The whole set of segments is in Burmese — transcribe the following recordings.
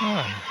က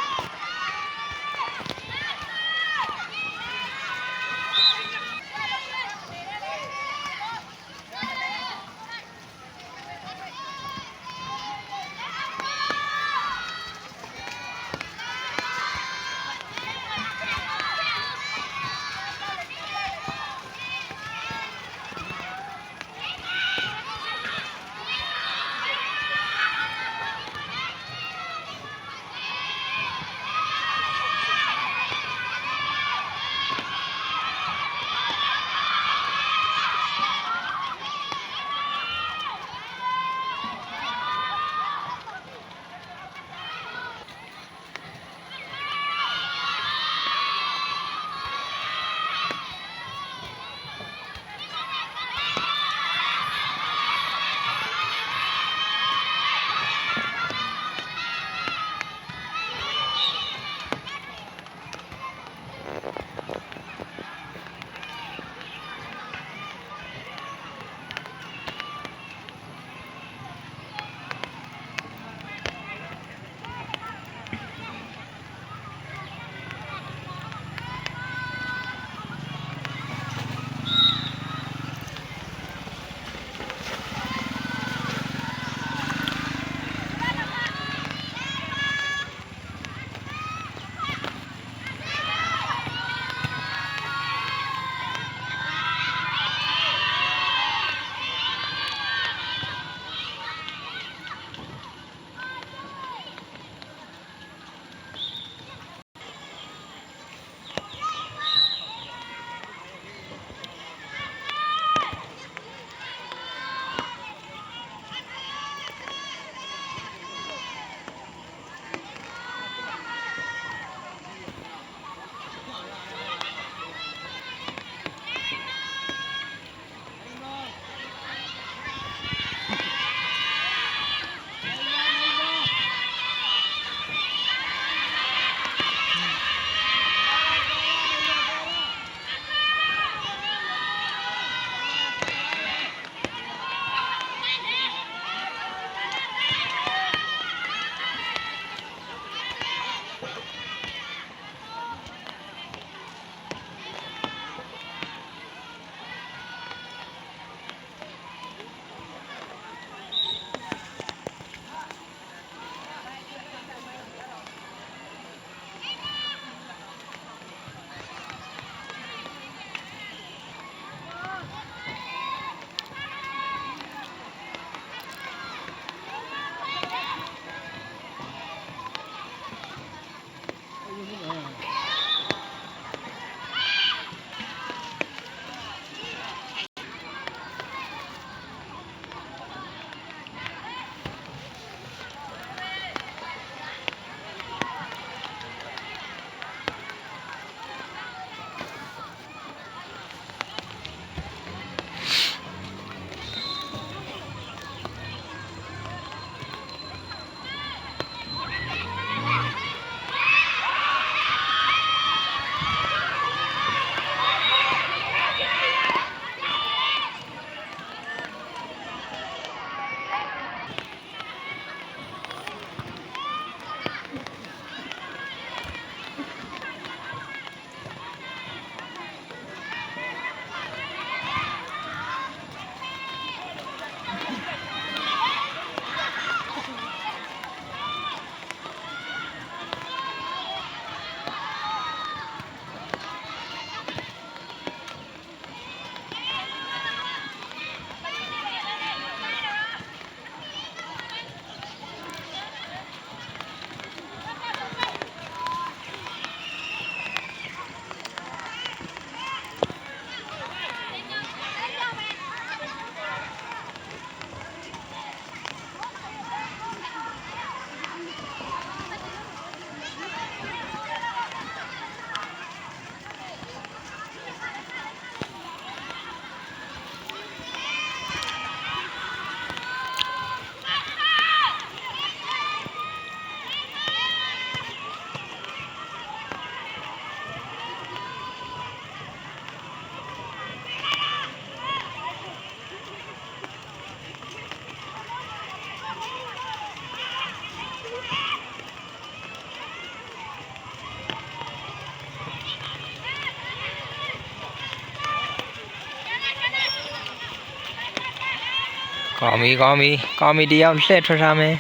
ကောင်းပြီတယောက်လှည့်ထွက်ထားမယ်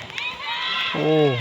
အိုး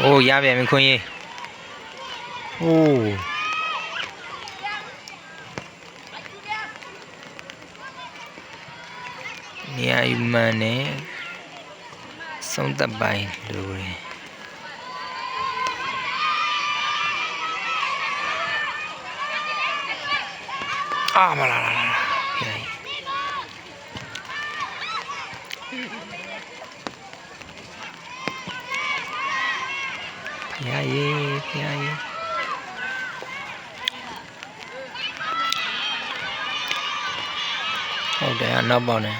အိုးရပြန်ပြီခွင့်ရေးအိုးနေရာမှန်နဲ့ဆုံးသက်ပိုင်းလိုတယ်မလာဖျားရေးဟုတ်တယ်နောက်ပေါက်နေ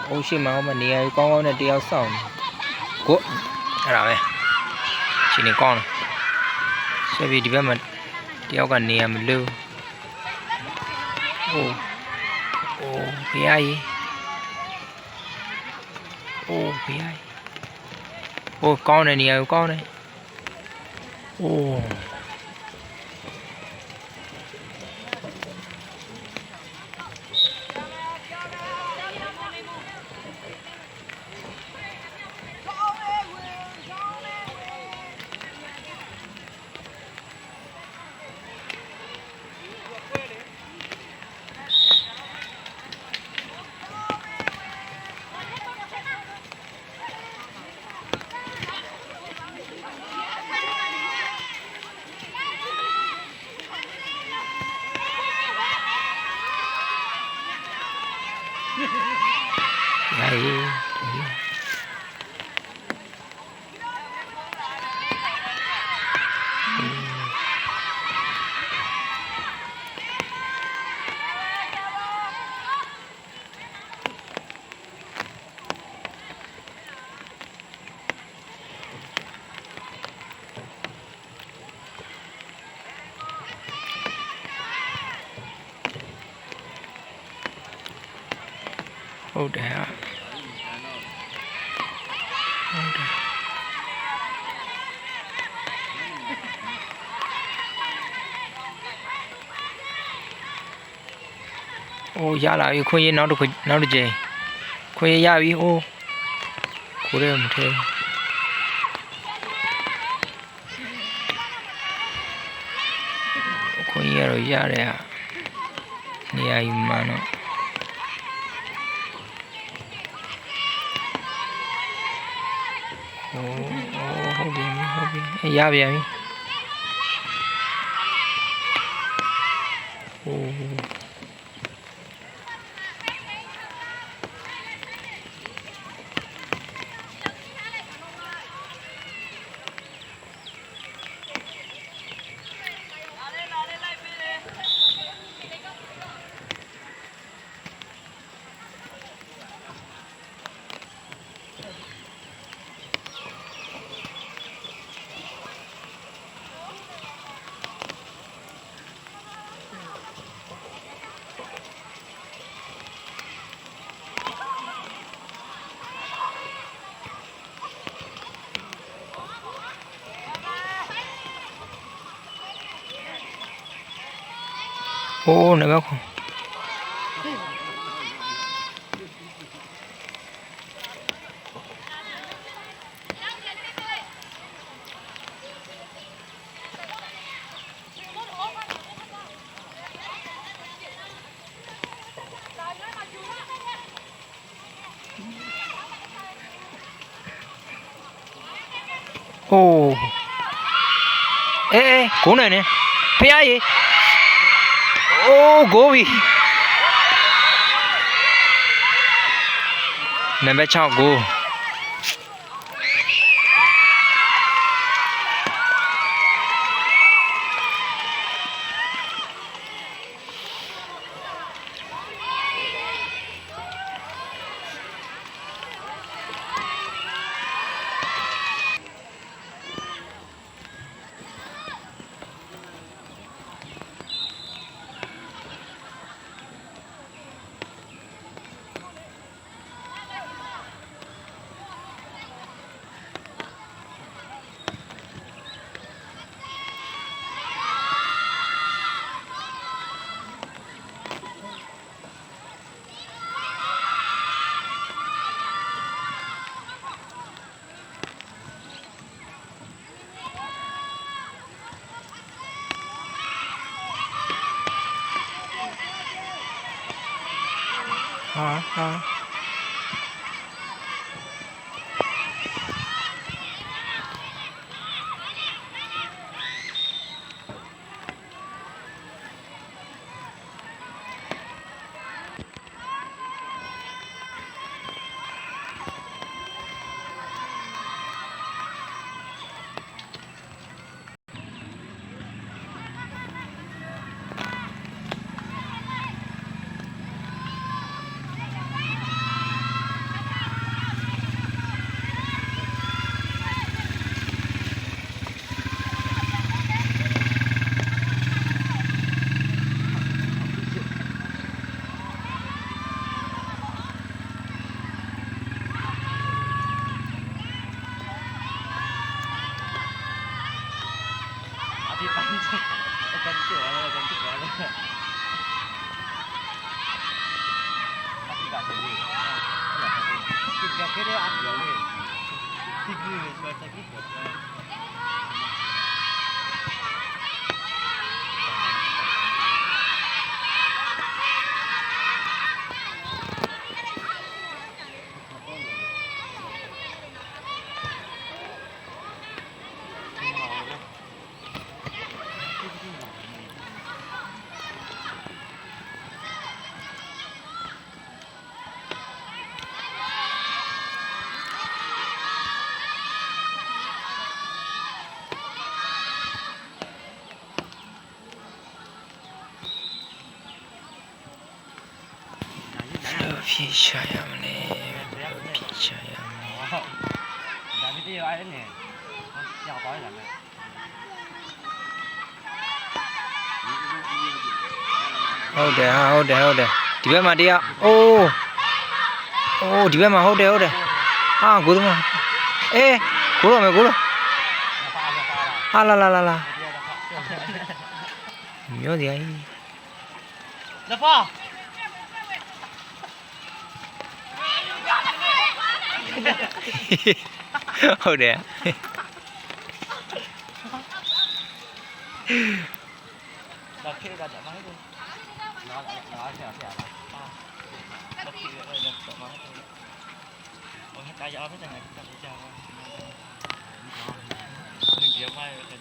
အိုးရှိမအောင်မနေရာကောင်းကောင်းနဲ့တယောက်စောင့်ကိုအဲ့ဒါပဲရှင်နေကောင်းဆက်ပြီးဒီဘက်မှာတယောက်ကနေရာမလို့အိုးဖျားကြီးအိုးဖျားကြီးအိုးကောင်းတယ်နေရာကောင်းတယ်အိုး ဟုတ်တယ်ဟာဟုတ်တယ်အိုးရလာပြီခွင့်ရနောက်တစ်ကြိမ်ခွင့်ရပြီအိုးကိုရဲမထဲခွင့်ရတော့ရတယ်ဟာနေရာယူမှတော့ဟုတ်ပြီရပြန်ပြီโอ้โอ้နေမခွန်โอ้เอ๊ะဂုံးနိုင်နေဖျားကြီးโอ้โกบีနံပါတ်6ကိုဟာဖြေချရမလဲဖြေချရမလဲဒါမတိရအဲ့နဲ့ကြောက်ပါရမယ်ဟုတ်တယ်ဒီဘက်မှာတရားအိုး အိုးဒီဘက်မှာဟုတ်တယ်ဟာကိုတော့အေးကိုတော့မယ်ကိုတော့ဟာလာမျိုးစီလက်ပါဟုတ်တယ်ဒါခေတ်ကကြမှာဟဲ့နားဆရာလက်ခေတ်လည်းတော့မှာဟိုကာရအောင်ပဲငါတက်ကြပါနင်ကြမှာရတဲ့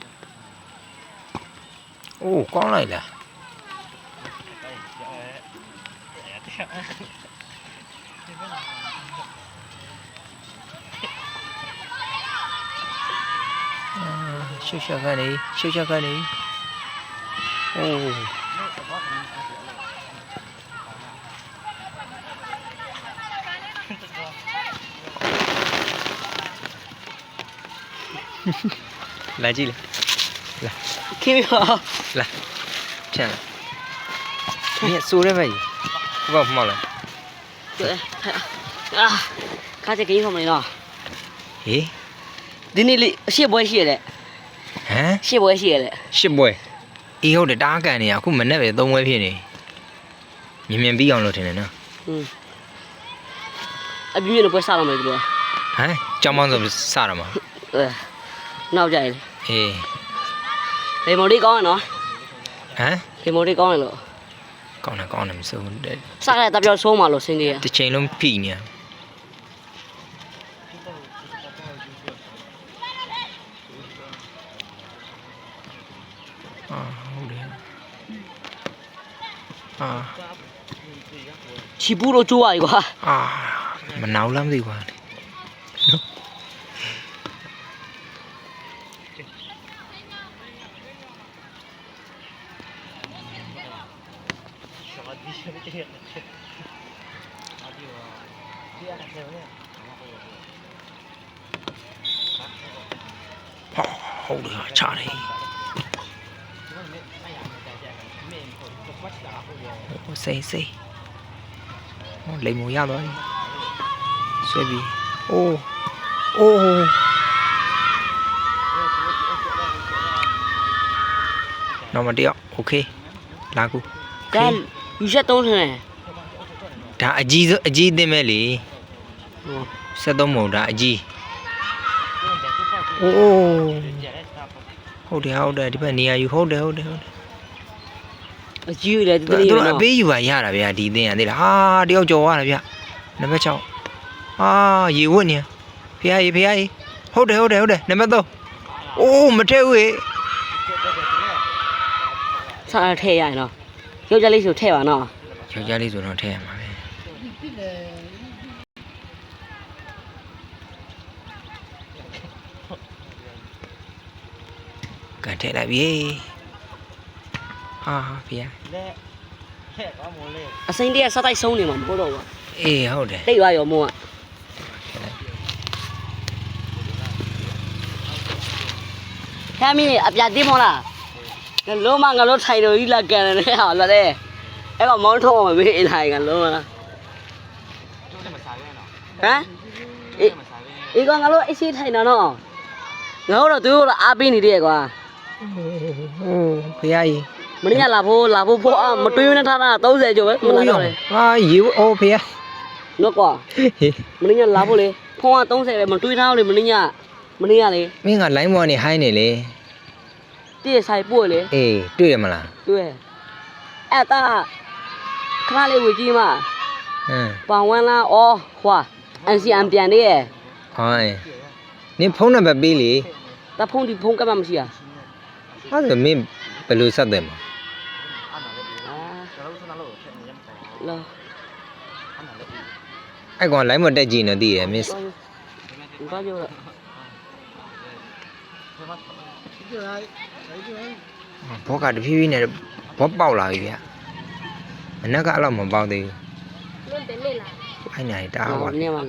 အိုးကောင်းလိုက်လားရှုပ်ကနေအိုးလာကြည့်လေလာခင်းပါလာချမ်း你说的呗，我不忙了。对，啊，看这给你什么呢？诶，你那里写不写的？写不写的？写不？以后的大概呢，我们那边都没骗你，明明比样了天呢。啊，比面都不杀了没得了？江帮子不杀了吗？闹在了。诶，你冇啲講啊？你冇啲講咯？講唔數的。殺嚟特別數嘛咯，先啲。啲錢攏騙呢。好的。起步都做啊，一個。mà nấu lắm gì quá. Hold it, Charlie. Say. Lấy mùi dao thôi. Xoay bì. Ô. Nó mà điệu, ok. Lá cu. Cái you sẽ tốt thế này. Đã aji thế mẹ lì. Sẽ tốt màu đã aji. Hold it, đi bên này you hold it. Aji là tôi đã biết như vậy ra bây giờ đi đây là đeo cho à bây giờ. Nó mới cháu. Gì quá nè. Phía hold it. Nó mới đâu. Mà treo ấy. Sao là thề vậy nó? Kêu ra lấy số thề vào nó. Kêu ra lấy số nó thề mà. Cả thề lại biết. Phía. Sinh đi sao tay sâu này mà không có đâu à? Hold it. Đây vào mua. Theo mình áp giá tiếp không là? Lúc mà ngalo thay rồi đi là cái này hả là đây. Em còn món thô mà bị này ngalo mà. Hả? Ý con ngalo ít xí thay nó. Ngalo là tôi là áp bên này đi quá. Phía gì? Mình nhà là vô mà tuy nó thà tấu dễ rồi mình nói rồi. Dịu phía. Nó quả. Mình nhà là vô đi. Phong tấu dễ mà tuy thao thì mình nhà đi. Mình ngặt lấy mua này hay này lê. Tiếc sai bùi lê.တွေ့mà là.တွေ့. Ta khá lê vui chi mà. Bảo quan là hoa. Anh si ăn biển đi. Nè phong nào bị lì. Ta phong thì phong cái mà gì à? Rồi mình phải lưu sát dem. Lo. Ai còn lấy một đại gì nữa đi miss. Có vô rồi. Bỏ cả cái phi này bỏ bao lại vậy. Nó cả lòng một bao thì. Anh này đã quá. Lên một.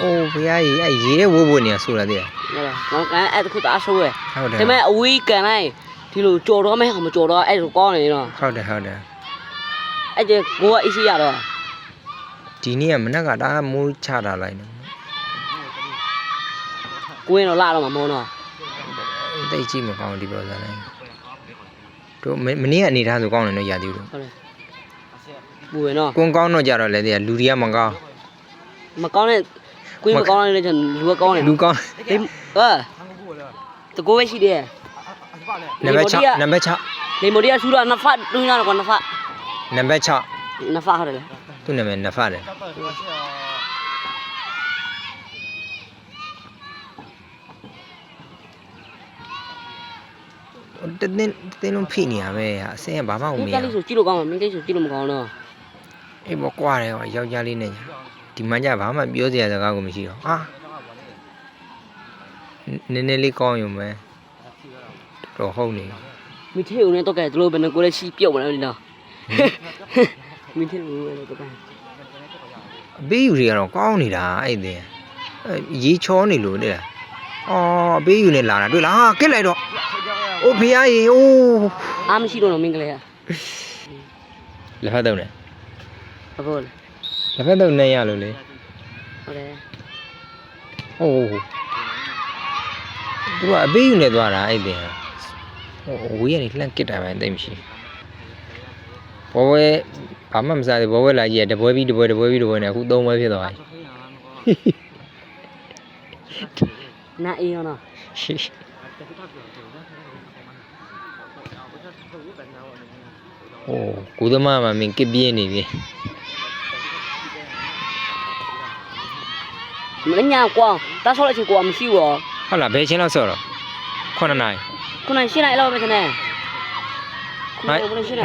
အိုးဘုရားကြီးအဲ့ရေထဲဝိုးဖို့နေရဆိုတာတည်း ဟုတ်လားငါကန်အဲ့တခုတအားဆိုးရဲ့ ဟုတ်တယ် ဒါပေမဲ့အဝေးကန်လိုက်ဒီလိုကြော်တော့မဲမကြော်တော့အဲ့လိုကောင်းနေတော့ ဟုတ်တယ်ဟုတ်တယ် အဲ့ကျကိုကအစီရတော့ ဒီနေ့ကမနက်ကဒါမိုးချတာလိုက်နေ ကိုရင်တော့လာတော့မှာမဟုတ်တော့ တိတ်ကြည့်မကောင်းဒီပေါ်စားလိုက်တို့မနေ့ကအနေထားဆိုကောင်းတယ်နော်ရာသီတို့ ဟုတ်တယ်ပူရနော် ကွန်းကောင်းတော့ကြတော့လေတဲ့လူတွေကမကောင်း မကောင်းတဲ့ကိုမကောင်းတဲ့လည်းလူကကောင်းတယ် လူကောင်း တကိုပဲရှိတယ် နံပါတ်6နံပါတ်6 လေမိုဒီကဆူတော့နှစ်ဖတ်တွင်းလာတော့နှစ်ဖတ် နံပါတ်6 နှစ်ဖတ်ဟုတ်တယ်လေ သူ့နာမည်နဖတ်တယ်တင်းလုံးဖိနေရပဲအစင်းကဘာမှမ မ မြ င်း င် ကလေးဆိုကြည့်လို့ကောင်းမှာမင်းကလေးဆိုကြည့်လို့မကောင်းတော့ အေးဘောကွာတယ်ဟောယောက်ျားလေးနဲ့ဒီမှကြဘာမှပြောစရာစကားကိုမရှိတော့ဟာနည်းနည်းလေးကောင်းရုံပဲတော့ဟုတ်နေ မင်းထေဦးနဲ့တော့ကဲတို့ဘယ်နဲ့ကိုလည်းရှိပြုတ်မလဲဒီတော့မင်းထေဦးနဲ့တော့ကဲ အပေးယူတွေကတော့ကောင်းနေတာအဲ့တဲ့ရေချောနေလို့တဲ့အော်အပေးယူနေလာတာတွေ့လားဟာကစ်လိုက်တော့အိုးဖေးရေအိုး အားမရှိတော့မင်းကလေးက လက်ဖက်တော့နေ ဘာလို့လဲ လက်ဖက်တော့နေရလို့လေ ဟုတ်တယ် ဟိုးသူကအပေးယူနေသွားတာအဲ့တဲ့ဟိုဝေးရနေလှမ်းကစ်တာပဲတိတ်မရှိဘောဝဲဘာမှမစားသေးဘောဝဲလာကြီးတပွဲပြီးတပွဲနဲ့အခု3ပွဲဖြစ်သွားပြီ နာအေးရောနော် โอ้กูသမားမှာမင်းကစ်ပြင်းနေပြီ မင်းညာကွာတားဆောက်လိုက်ချင်ကွာမရှိဘူး ဟုတ်လားဘယ်ချင်းလောက်ဆော့တော့9နာရီ ခုနရှင်းလိုက်လောက်ပဲခနဲ့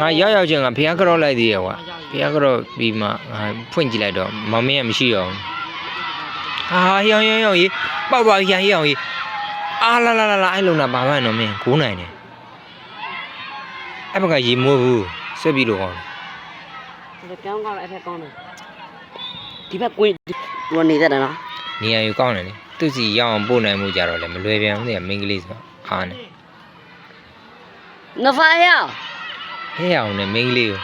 ငါရောက်ချင်းကဖျားကြော့လိုက်သေးရကွာဖျားကြော့ပြီးမှဖွင့်ကြည့်လိုက်တော့မမင်းကမရှိတော့ဟာရောင်ရေပေါက်ပါရောင်ရေအာလာအဲ့လုံတာဘာမှမနော်မင်း9နိုင်တယ်အဲ့ဘက်ကရေမိုးဘူးဆက်ပြီးလို့ကောင်း ဒါကောင်းကောင်းအဲ့ဖက်ကောင်းတယ်ဒီဘက်ကိုသူနေတတ်တယ်နော် နေရာယူကောင်းတယ်လေသူစီရောက်အောင်ပို့နိုင်မှုကြတော့လေမလွယ်ပြန်ဘူးလေမင်းကလေးဆိုအားနေ နဖာရ ဟဲ့အောင်နဲ့မင်းကလေးကို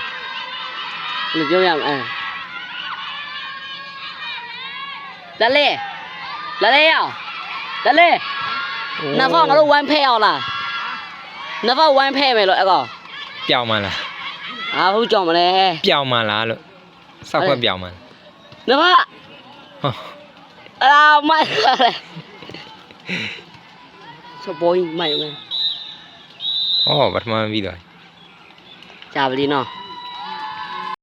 လို့ပြောရမယ်လာလေရလာလေနဖာငါတို့ဝိုင်းဖဲအောင်လားနဖာဝိုင်းဖဲမယ်လို့အဲ့ကော ပြောင်းမလား အားဟုတ်ကြောင်မလဲ ပြောင်းမလားလို့စောက်ခွက်ပြောင်းမလား နဖာ ဟော အာမိုက်လေစပေါ်မိုက်မယ် ဩပထမပြီးတော့ ကြာပြီနော်